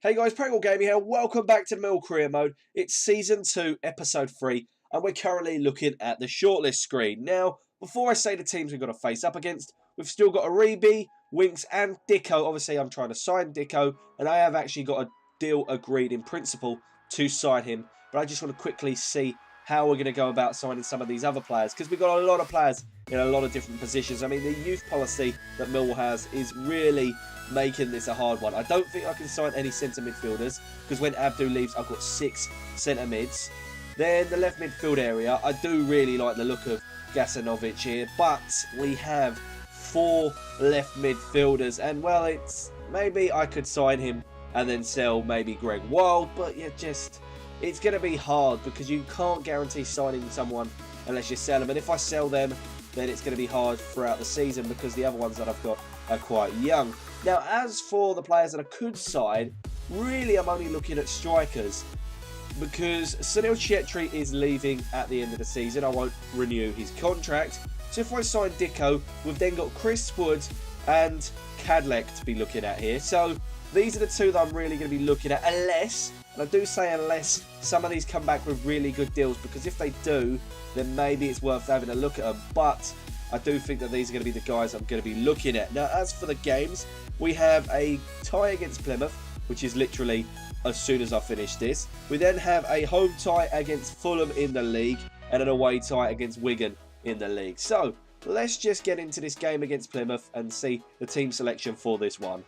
Hey guys, Prangell Gaming here. Welcome back to Millwall Career Mode. It's Season 2, Episode 3, and we're currently looking at the shortlist screen. Now, before I say the teams we've got to face up against, we've still got Aribi, Winks, and Dicko. Obviously, I'm trying to sign Dicko, and I have actually got a deal agreed in principle to sign him. But I just want to quickly see how we're going to go about signing some of these other players, because we've got a lot of players in a lot of different positions. I mean, the youth policy that Millwall has is really making this a hard one. I don't think I can sign any centre midfielders, because when Abdu leaves, I've got 6 centre mids. Then the left midfield area, I do really like the look of Gasanovic here, but we have 4 left midfielders, and well, maybe I could sign him and then sell maybe Greg Wild, but yeah, it's going to be hard because you can't guarantee signing someone unless you sell them, and if I sell them, then it's going to be hard throughout the season because the other ones that I've got are quite young. Now, as for the players that I could sign, really I'm only looking at strikers because Sunil Chetri is leaving at the end of the season. I won't renew his contract. So if I sign Dicko, we've then got Chris Wood and Cadlec to be looking at here. So these are the 2 that I'm really going to be looking at, unless, and I do say unless, some of these come back with really good deals, because if they do, then maybe it's worth having a look at them. But I do think that these are going to be the guys I'm going to be looking at. Now, as for the games, we have a tie against Plymouth, which is literally as soon as I finish this. We then have a home tie against Fulham in the league and an away tie against Wigan in the league. So let's just get into this game against Plymouth and see the team selection for this one.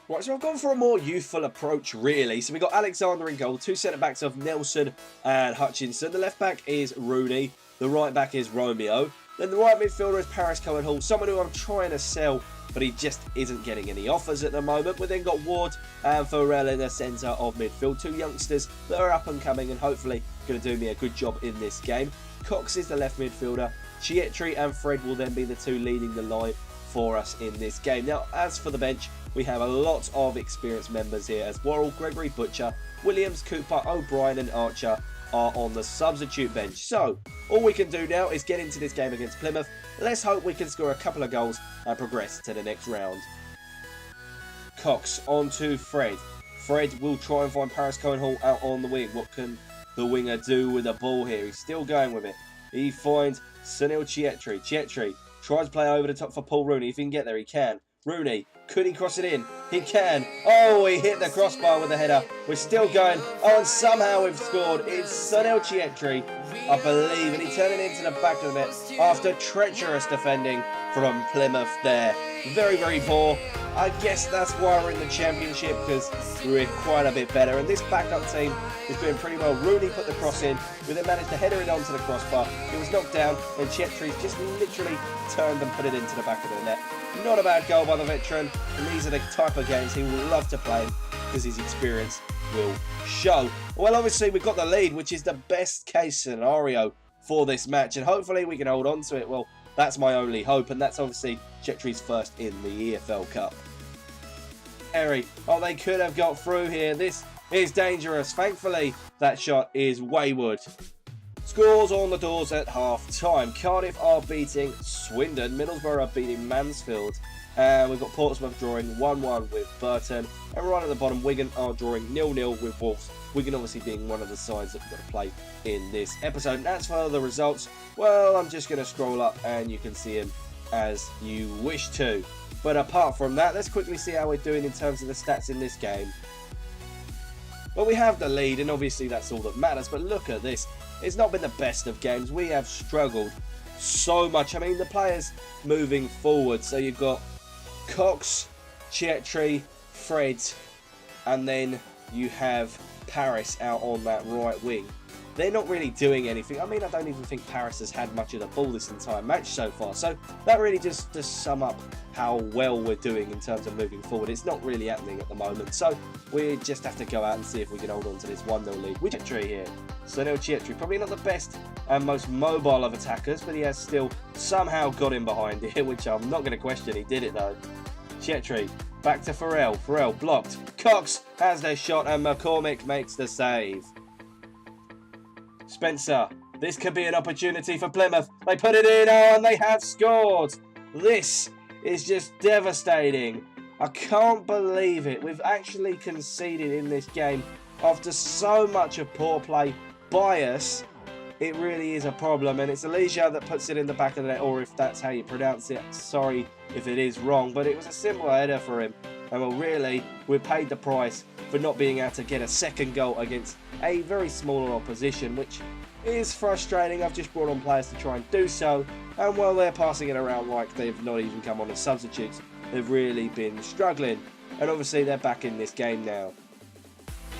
Right, so I've gone for a more youthful approach, really. So we've got Alexander in goal, 2 centre-backs of Nelson and Hutchinson. The left-back is Rooney. The right-back is Romeo. Then the right midfielder is Paris Cohen-Hall, someone who I'm trying to sell, but he just isn't getting any offers at the moment. We've then got Ward and Farrell in the centre of midfield. 2 youngsters that are up and coming and hopefully going to do me a good job in this game. Cox is the left midfielder. Chietri and Fred will then be the 2 leading the line for us in this game. Now, as for the bench, we have a lot of experienced members here, as Worrell, Gregory, Butcher, Williams, Cooper, O'Brien and Archer are on the substitute bench. So all we can do now is get into this game against Plymouth. Let's hope we can score a couple of goals and progress to the next round. Cox on to Fred. Fred will try and find Paris Cohen-Hall out on the wing. What can the winger do with the ball here? He's still going with it. He finds Sunil Chietri. Chietri tries to play over the top for Paul Rooney. If he can get there, he can. Rooney, could he cross it in? He can. Oh, he hit the crossbar with the header. We're still going. Oh, and somehow we've scored. It's Sunil Chietri, I believe, and he turned it into the back of the net after treacherous defending from Plymouth there. Very, very poor. I guess that's why we're in the Championship, because we're quite a bit better. And this backup team is doing pretty well. Rooney put the cross in. We then managed to header it onto the crossbar. It was knocked down, and Chietri just literally turned and put it into the back of the net. Not a bad goal by the veteran, and these are the type of games he will love to play because his experience will show. Well, obviously we've got the lead, which is the best case scenario for this match, and hopefully we can hold on to it. Well, that's my only hope, and that's obviously Chetri's first in the EFL Cup. Harry, oh, they could have got through here. This is dangerous. Thankfully, that shot is wayward. Scores on the doors at half-time. Cardiff are beating Swindon. Middlesbrough are beating Mansfield. And we've got Portsmouth drawing 1-1 with Burton. And right at the bottom, Wigan are drawing 0-0 with Wolves. Wigan obviously being one of the sides that we've got to play in this episode. And as for the results, well, I'm just going to scroll up and you can see them as you wish to. But apart from that, let's quickly see how we're doing in terms of the stats in this game. Well, we have the lead, and obviously that's all that matters. But look at this. It's not been the best of games. We have struggled so much. I mean, the players moving forward. So you've got Cox, Chietri, Fred, and then you have Paris out on that right wing. They're not really doing anything. I mean, I don't even think Paris has had much of the ball this entire match so far. So that really just to sum up how well we're doing in terms of moving forward. It's not really happening at the moment. So we just have to go out and see if we can hold on to this 1-0 lead. With Chietri here. Sunil Chietri, probably not the best and most mobile of attackers, but he has still somehow got him behind here, which I'm not going to question. He did it though. Chietri, back to Farrell. Farrell blocked. Cox has their shot and McCormick makes the save. Spencer, this could be an opportunity for Plymouth. They put it in, oh, and they have scored. This is just devastating. I can't believe it. We've actually conceded in this game after so much of poor play by us. It really is a problem, and it's Elijah that puts it in the back of the net, or if that's how you pronounce it, sorry if it is wrong, but it was a simple header for him. And well, really, we paid the price for not being able to get a second goal against a very smaller opposition, which is frustrating. I've just brought on players to try and do so, and well, they're passing it around like they've not even come on as substitutes. They've really been struggling, and obviously they're back in this game now.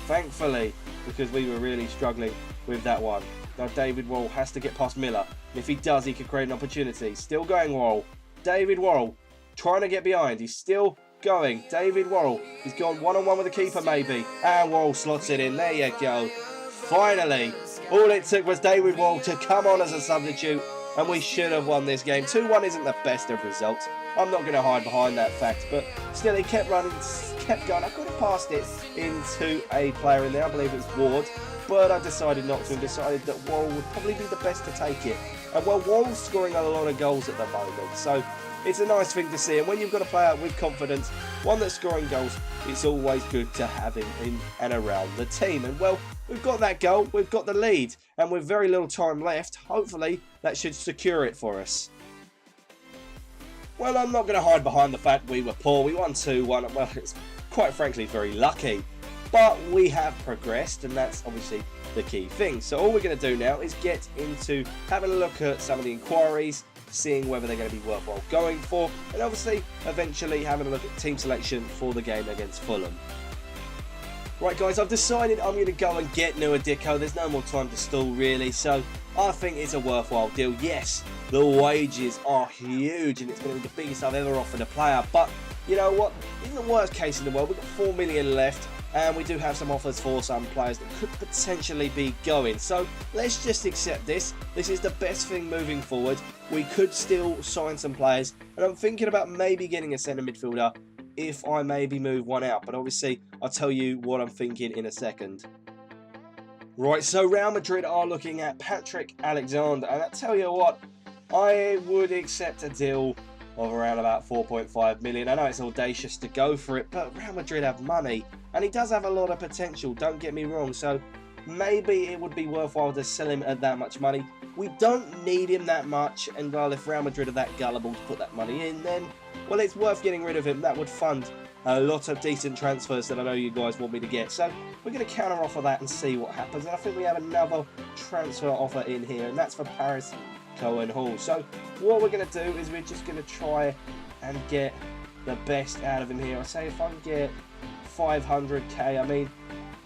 Thankfully, because we were really struggling with that one. Now David Worrell has to get past Miller. If he does, he could create an opportunity. Still going Worrell. David Worrell trying to get behind. He's still going. David Worrell. He's gone one-on-one with the keeper maybe. And Worrell slots it in. There you go. Finally, all it took was David Worrell to come on as a substitute, and we should have won this game. 2-1 isn't the best of results. I'm not going to hide behind that fact, but still he kept running, kept going. I could have passed it into a player in there. I believe it was Ward. But I decided not to, and decided that Worrell would probably be the best to take it. And well, Worrell's scoring a lot of goals at the moment, so it's a nice thing to see. And when you've got a player with confidence, one that's scoring goals, it's always good to have him in and around the team. And well, we've got that goal, we've got the lead, and with very little time left, hopefully that should secure it for us. Well, I'm not going to hide behind the fact we were poor. We won 2-1, well, it's quite frankly very lucky. But we have progressed, and that's obviously the key thing. So all we're going to do now is get into having a look at some of the inquiries, seeing whether they're going to be worthwhile going for, and obviously eventually having a look at team selection for the game against Fulham. Right guys, I've decided I'm going to go and get Nuadiko. There's no more time to stall really, so I think it's a worthwhile deal. Yes, the wages are huge, and it's going to be the biggest I've ever offered a player, but you know what, in the worst case in the world, we've got 4 million left. And we do have some offers for some players that could potentially be going. So let's just accept this. This is the best thing moving forward. We could still sign some players. And I'm thinking about maybe getting a centre midfielder if I maybe move one out. But obviously, I'll tell you what I'm thinking in a second. Right, so Real Madrid are looking at Patrick Alexander. And I tell you what, I would accept a deal of around about 4.5 million. I know it's audacious to go for it, but Real Madrid have money. And he does have a lot of potential, don't get me wrong, so maybe it would be worthwhile to sell him at that much money. We don't need him that much, and well, if Real Madrid are that gullible to put that money in, then, well, it's worth getting rid of him. That would fund a lot of decent transfers that I know you guys want me to get. So we're going to counter offer that and see what happens. And I think we have another transfer offer in here, and that's for Paris Cohen Hall. So what we're going to do is we're just going to try and get the best out of him here. I say if I can get 500k, I mean,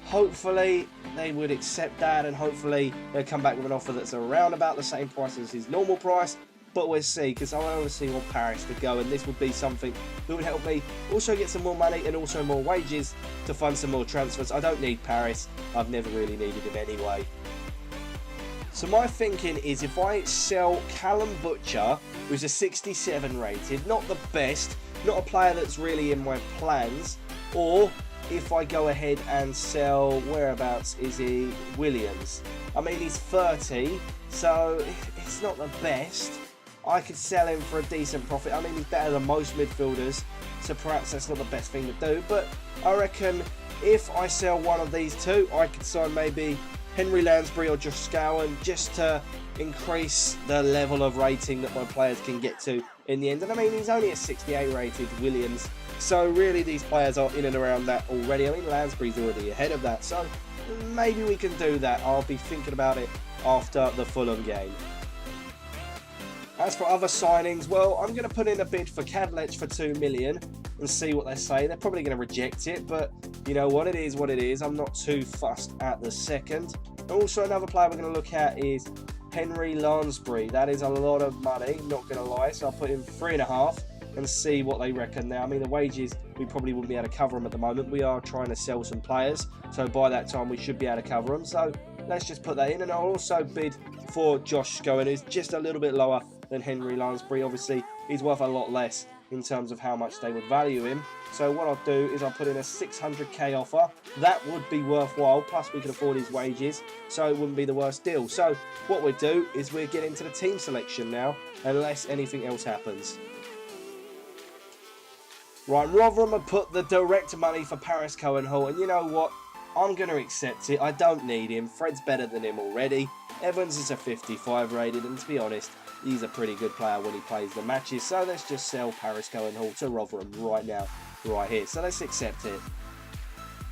hopefully they would accept that, and hopefully they'll come back with an offer that's around about the same price as his normal price. But we'll see, because I want to see what Paris to go, and this would be something that would help me also get some more money and also more wages to fund some more transfers. I don't need Paris. I've never really needed him anyway. So my thinking is if I sell Callum Butcher, who's a 67 rated, not the best, not a player that's really in my plans, or if I go ahead and sell, whereabouts is he, Williams. I mean, he's 30, so it's not the best. I could sell him for a decent profit. I mean, he's better than most midfielders, so perhaps that's not the best thing to do. But I reckon if I sell one of these two, I could sign maybe Henry Lansbury or Josh Scowen just to increase the level of rating that my players can get to in the end. And I mean, he's only a 68 rated, Williams. So really these players are in and around that already. I mean, Lansbury's already ahead of that. So maybe we can do that. I'll be thinking about it after the Fulham game. As for other signings, well, I'm going to put in a bid for Kadlec for 2 million and see what they say. They're probably going to reject it, but you know what, it is what it is. I'm not too fussed at the second. Also, another player we're going to look at is Henry Lansbury. That is a lot of money, not going to lie. So I'll put in 3.5 and see what they reckon now. I mean, the wages, we probably wouldn't be able to cover them at the moment. We are trying to sell some players, so by that time we should be able to cover them. So let's just put that in, and I'll also bid for Josh Scowen, who's just a little bit lower than Henry Lansbury. Obviously, he's worth a lot less in terms of how much they would value him. So what I'll do is I'll put in a 600k offer. That would be worthwhile, plus we can afford his wages, so it wouldn't be the worst deal. So what we do is we get into the team selection now, unless anything else happens. Right, Rotherham have put the direct money for Paris Cohen-Hall, and you know what? I'm going to accept it. I don't need him. Fred's better than him already. Evans is a 55 rated, and to be honest, he's a pretty good player when he plays the matches. So let's just sell Paris Cohen-Hall to Rotherham right now, right here. So let's accept it.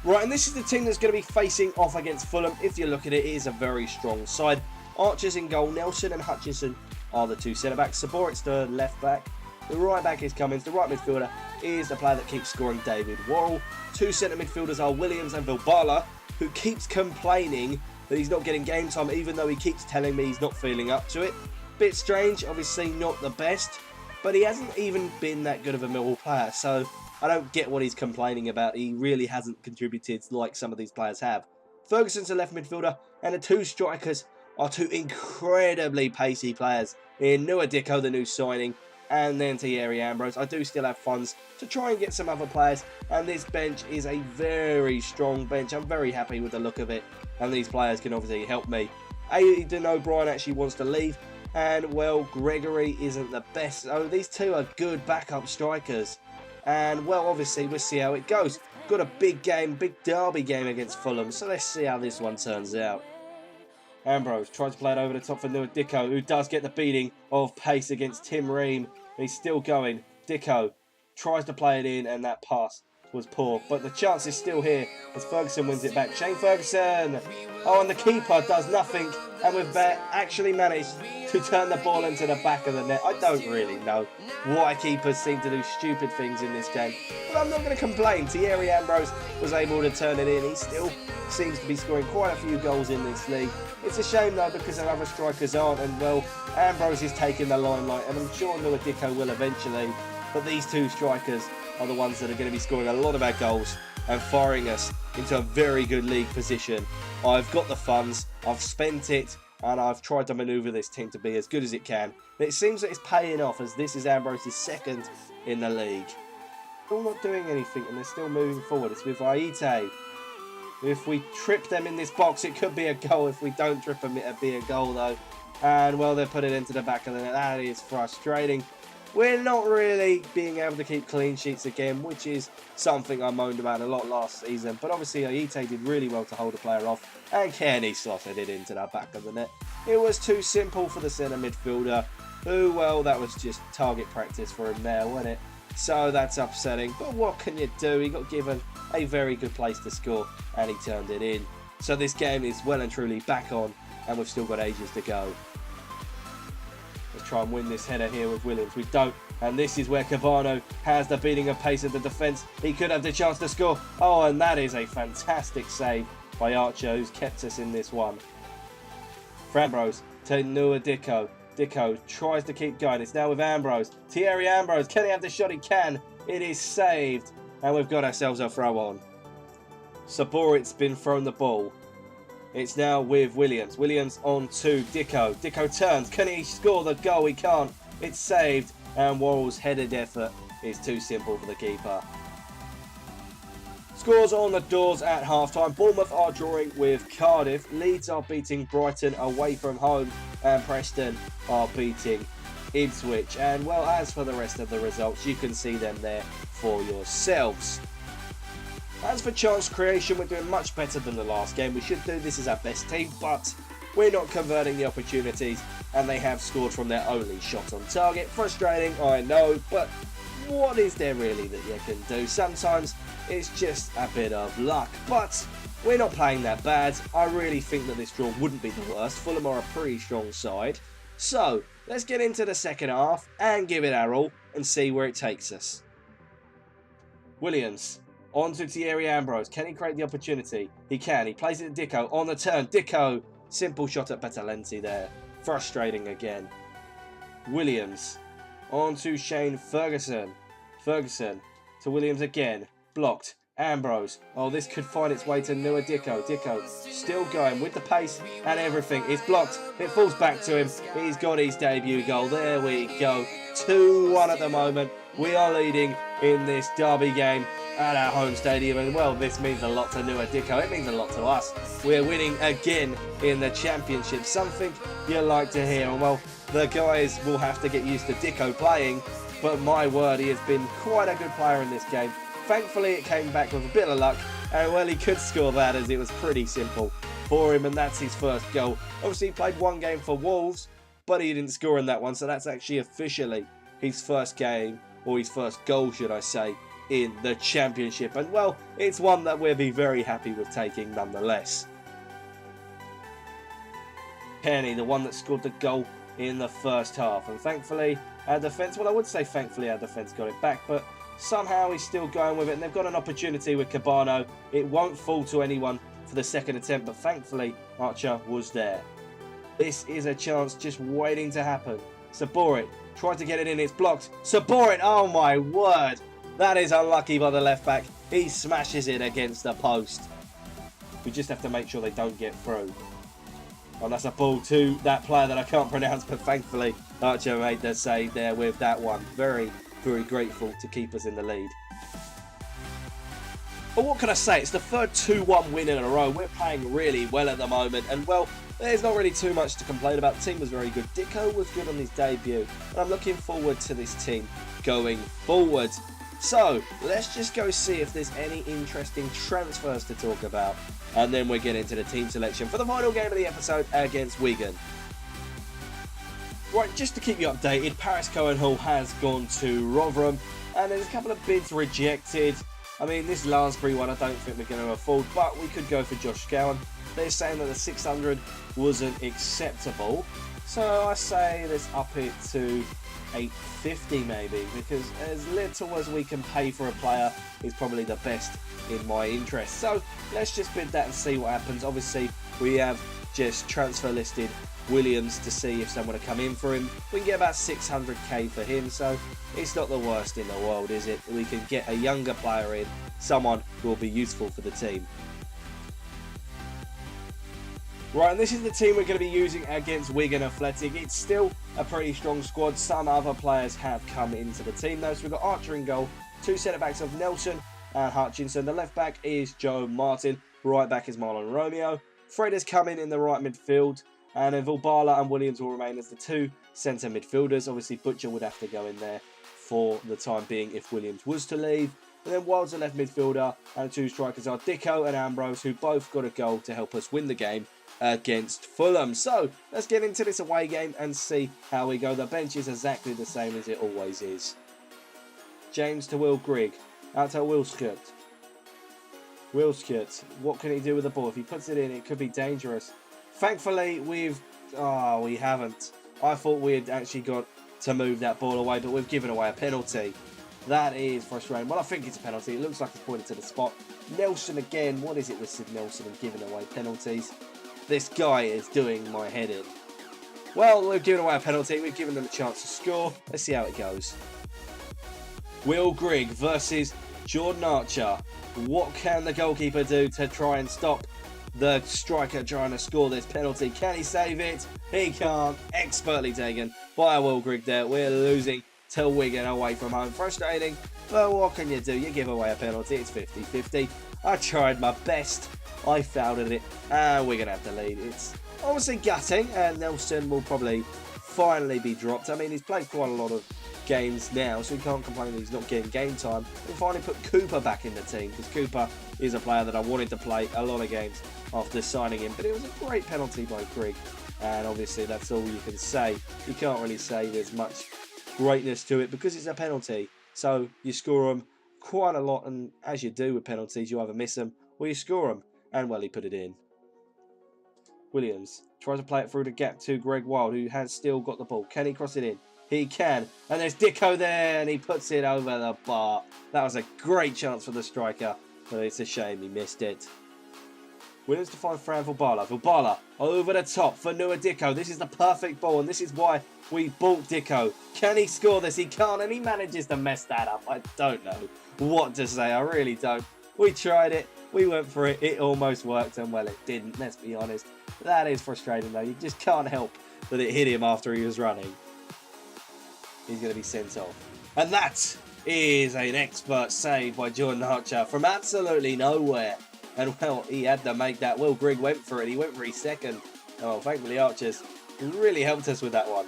Right, and this is the team that's going to be facing off against Fulham. If you look at it, it is a very strong side. Archer's in goal. Nelson and Hutchinson are the two centre-backs. Saborit's the left-back. The right-back is Cummins. The right midfielder is the player that keeps scoring, David Worrell. Two centre midfielders are Williams and Vilbala, who keeps complaining that he's not getting game time, even though he keeps telling me he's not feeling up to it. Bit strange, obviously not the best, but he hasn't even been that good of a Millwall player, so I don't get what he's complaining about. He really hasn't contributed like some of these players have. Ferguson's a left midfielder, and the two strikers are two incredibly pacey players in Noah Dicko, the new signing, and then Thierry Ambrose. I do still have funds to try and get some other players, and this bench is a very strong bench. I'm very happy with the look of it, and these players can obviously help me. Aidan O'Brien actually wants to leave, and well, Gregory isn't the best. Oh, these two are good backup strikers, and well, obviously we'll see how it goes. Got a big game, big derby game against Fulham, so let's see how this one turns out. Ambrose tries to play it over the top for Noah Dicko, who does get the beating of pace against Tim Ream. He's still going. Dicko tries to play it in, and that pass was poor. But the chance is still here as Ferguson wins it back. Shane Ferguson! Oh, and the keeper does nothing. And we've actually managed to turn the ball into the back of the net. I don't really know why keepers seem to do stupid things in this game, but I'm not going to complain. Thierry Ambrose was able to turn it in. He still seems to be scoring quite a few goals in this league. It's a shame though, because the other strikers aren't, and well, Ambrose is taking the limelight, and I'm sure Noah Dicko will eventually, but these two strikers are the ones that are going to be scoring a lot of our goals and firing us into a very good league position. I've got the funds, I've spent it, and I've tried to manoeuvre this team to be as good as it can. And it seems that it's paying off, as this is Ambrose's second in the league. Still not doing anything, and they're still moving forward. It's with Aite. If we trip them in this box, it could be a goal. If we don't trip them, it'll be a goal though. And well, they put it into the back of the net. That is frustrating. We're not really being able to keep clean sheets again, which is something I moaned about a lot last season. But obviously, Aite did really well to hold a player off, and Kearney slotted it into the back of the net. It was too simple for the centre midfielder, who, well, that was just target practice for him there, wasn't it? So that's upsetting, but what can you do? He got given a very good place to score, and he turned it in. So this game is well and truly back on, and we've still got ages to go. Let's try and win this header here with Williams. We don't, and this is where Cavano has the beating of pace of the defence. He could have the chance to score. Oh, and that is a fantastic save by Archer, who's kept us in this one. Ambrose to Noah Dicko. Dicko tries to keep going. It's now with Ambrose. Thierry Ambrose. Can he have the shot? He can. It is saved. And we've got ourselves a throw on. Saborit's been thrown the ball. It's now with Williams. Williams on to Dicko. Dicko turns. Can he score the goal? He can't. It's saved. And Worrell's headed effort is too simple for the keeper. Scores on the doors at half-time. Bournemouth are drawing with Cardiff. Leeds are beating Brighton away from home. And Preston are beating Ipswich. And well, as for the rest of the results, you can see them there for yourselves. As for chance creation, we're doing much better than the last game. We should do this as our best team, but we're not converting the opportunities, and they have scored from their only shot on target. Frustrating, I know, but what is there really that you can do? Sometimes it's just a bit of luck, but we're not playing that bad. I really think that this draw wouldn't be the worst. Fulham are a pretty strong side. So, let's get into the second half and give it our all and see where it takes us. Williams. On to Thierry Ambrose. Can he create the opportunity? He can. He plays it to Dicko. On the turn. Dicko. Simple shot at Betalenti there. Frustrating again. Williams. On to Shane Ferguson. Ferguson to Williams again. Blocked. Ambrose. Oh, this could find its way to Noah Dicko. Dicko still going with the pace and everything. It's blocked. It falls back to him. He's got his debut goal. There we go. 2-1 at the moment. We are leading in this derby game at our home stadium, and well, this means a lot to Noah Dicko. It means a lot to us. We're winning again in the championship, something you like to hear. And well, the guys will have to get used to Dicko playing but my word, he has been quite a good player in this game. Thankfully, it came back with a bit of luck, and well, he could score that as it was pretty simple for him, and that's his first goal. Obviously, he played one game for Wolves, but he didn't score in that one, so that's actually officially his first game, or his first goal, should I say, in the Championship. And well, it's one that we'll be very happy with taking nonetheless. Kenny, the one that scored the goal in the first half, and thankfully our defence, well, I would say thankfully our defence got it back, but somehow he's still going with it, and they've got an opportunity with Cabano. It won't fall to anyone for the second attempt, but thankfully Archer was there. This is a chance just waiting to happen. Saborit tried to get it in, it's blocked. Saborit, oh my word, that is unlucky by the left back. He smashes it against the post. We just have to make sure they don't get through. And that's a ball to that player that I can't pronounce, but thankfully Archer made the save there with that one. Very, very grateful to keep us in the lead. But what can I say? It's the third 2-1 win in a row. We're playing really well at the moment, and well, there's not really too much to complain about. The team was very good. Dicko was good on his debut, and I'm looking forward to this team going forward. So, let's just go see if there's any interesting transfers to talk about, and then we'll get into the team selection for the final game of the episode against Wigan. Right, just to keep you updated, Paris Cohen-Hall has gone to Rotherham, and there's a couple of bids rejected. I mean, this Lansbury one I don't think we're going to afford, but we could go for Josh Gowan. They're saying that the 600 wasn't acceptable, so I say let's up it to 850 maybe, because as little as we can pay for a player is probably the best in my interest. So let's just bid that and see what happens. Obviously, we have just transfer listed Williams to see if someone will come in for him. We can get about 600k for him, so it's not the worst in the world, is it? We can get a younger player in, someone who will be useful for the team. Right, and this is the team we're going to be using against Wigan Athletic. It's still a pretty strong squad. Some other players have come into the team though. So we've got Archer in goal, two centre-backs of Nelson and Hutchinson. The left-back is Joe Martin. Right-back is Marlon Romeo. Fred has come in the right midfield. And then Vulbala and Williams will remain as the two centre midfielders. Obviously, Butcher would have to go in there for the time being if Williams was to leave. And then Wild's the left midfielder. And the two strikers are Dicko and Ambrose, who both got a goal to help us win the game against Fulham. So let's get into this away game and see how we go. The bench is exactly the same as it always is. James to Will Grigg. Out to Wilskert. Wilskert. What can he do with the ball? If he puts it in, it could be dangerous. Thankfully, we haven't. I thought we had actually got to move that ball away, but we've given away a penalty. That is frustrating. Well, I think it's a penalty. It looks like it's pointed to the spot. Nelson again. What is it with Sid Nelson and giving away penalties? This guy is doing my head in. Well, we've given away a penalty. We've given them a chance to score. Let's see how it goes. Will Grigg versus Jordan Archer. What can the goalkeeper do to try and stop the striker trying to score this penalty? Can he save it? He can't. Expertly taken by Will Grigg there. We're losing to Wigan away from home. Frustrating, but what can you do? You give away a penalty. It's 50-50. I tried my best. I fouled at it, and we're going to have to lead. It's obviously gutting, and Nelson will probably finally be dropped. I mean, he's played quite a lot of games now, so we can't complain that he's not getting game time. We'll finally put Cooper back in the team, because Cooper is a player that I wanted to play a lot of games after signing him. But it was a great penalty by Grigg, and obviously that's all you can say. You can't really say there's much greatness to it, because it's a penalty. So you score them quite a lot, and as you do with penalties, you either miss them or you score them. And well, he put it in. Williams tries to play it through the gap to Greg Wild, who has still got the ball. Can he cross it in? He can. And there's Dicko there, and he puts it over the bar. That was a great chance for the striker, but it's a shame he missed it. Williams to find Fran Vulbala. Vulbala over the top for Nua Dicko. This is the perfect ball, and this is why we bought Dicko. Can he score this? He can't, and he manages to mess that up. I don't know what to say. I really don't. We tried it. We went for it. It almost worked, and well, it didn't. Let's be honest. That is frustrating, though. You just can't help that it hit him after he was running. He's going to be sent off. And that is an expert save by Jordan Archer from absolutely nowhere. And well, he had to make that. Will Grigg went for it. He went for his second. Oh, thankfully Archer's really helped us with that one.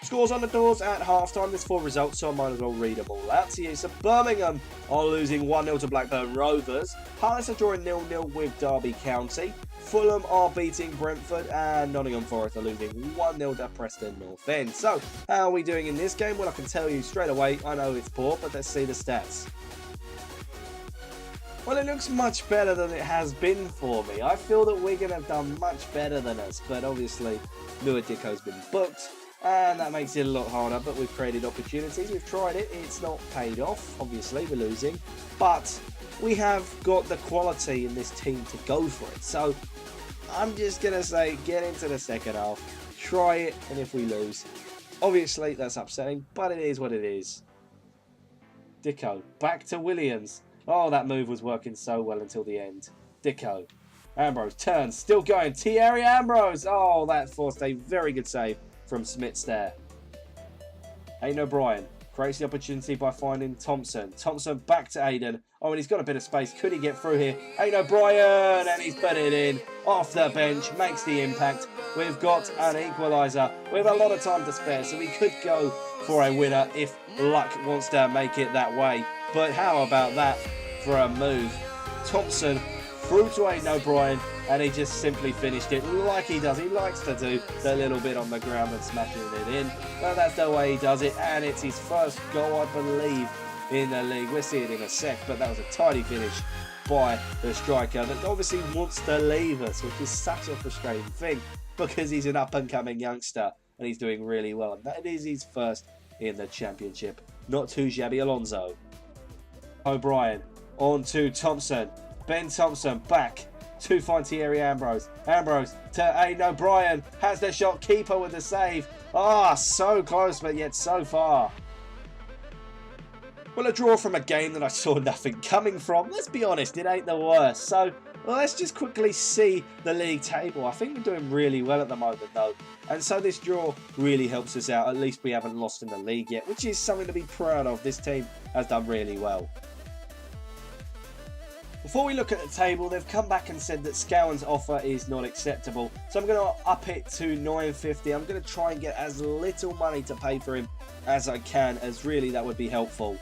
Scores on the doors at half-time. There's 4 results, so I might as well read them all out to you. So Birmingham are losing 1-0 to Blackburn Rovers. Palace are drawing 0-0 with Derby County. Fulham are beating Brentford, and Nottingham Forest are losing 1-0 to Preston North End. So, how are we doing in this game? Well, I can tell you straight away, I know it's poor, but let's see the stats. Well, it looks much better than it has been for me. I feel that Wigan have done much better than us, but obviously, Lua Dicko's been booked. And that makes it a lot harder, but we've created opportunities. We've tried it. It's not paid off. Obviously, we're losing. But we have got the quality in this team to go for it. So I'm just going to say, get into the second half. Try it, and if we lose, obviously, that's upsetting, but it is what it is. Dicko, back to Williams. Oh, that move was working so well until the end. Dicko. Ambrose turns, still going. Thierry Ambrose. Oh, that forced a very good save from Smits there. Aidan O'Brien creates the opportunity by finding Thompson. Thompson back to Aidan. Oh, and he's got a bit of space. Could he get through here? Aidan O'Brien, and he's put it in. Off the bench, makes the impact. We've got an equaliser. We have a lot of time to spare, so we could go for a winner if luck wants to make it that way. But how about that for a move? Thompson through to Aidan O'Brien, and he just simply finished it like he does. He likes to do the little bit on the ground and smashing it in. But that's the way he does it, and it's his first goal, I believe, in the league. We'll see it in a sec, but that was a tidy finish by the striker that obviously wants to leave us, which is such a frustrating thing because he's an up-and-coming youngster and he's doing really well. And that is his first in the Championship. Not too shabby. Alonso. O'Brien on to Thompson. Ben Thompson back to find Thierry Ambrose. Ambrose to Aidan O'Brien. Has the shot. Keeper with the save. Ah, so close, but yet so far. Well, a draw from a game that I saw nothing coming from. Let's be honest, it ain't the worst. So, well, let's just quickly see the league table. I think we're doing really well at the moment, though. And so this draw really helps us out. At least we haven't lost in the league yet, which is something to be proud of. This team has done really well. Before we look at the table, they've come back and said that Scowen's offer is not acceptable. So I'm going to up it to $9.50. I'm going to try and get as little money to pay for him as I can, as really that would be helpful.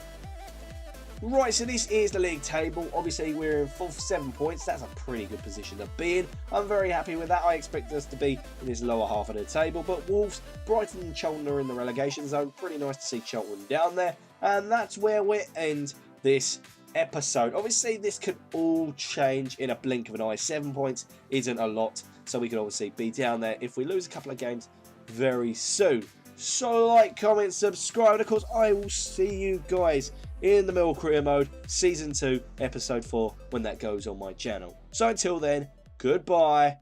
Right, so this is the league table. Obviously, we're in 4th, 7 points. That's a pretty good position to be in. I'm very happy with that. I expect us to be in this lower half of the table. But Wolves, Brighton and Charlton are in the relegation zone. Pretty nice to see Charlton down there. And that's where we end this episode. Obviously, this could all change in a blink of an eye. 7 points isn't a lot, so we could obviously be down there if we lose a couple of games very soon. So like, comment, subscribe, and of course I will see you guys in the Millwall Career Mode Season 2 Episode 4 when that goes on my channel. So until then, goodbye.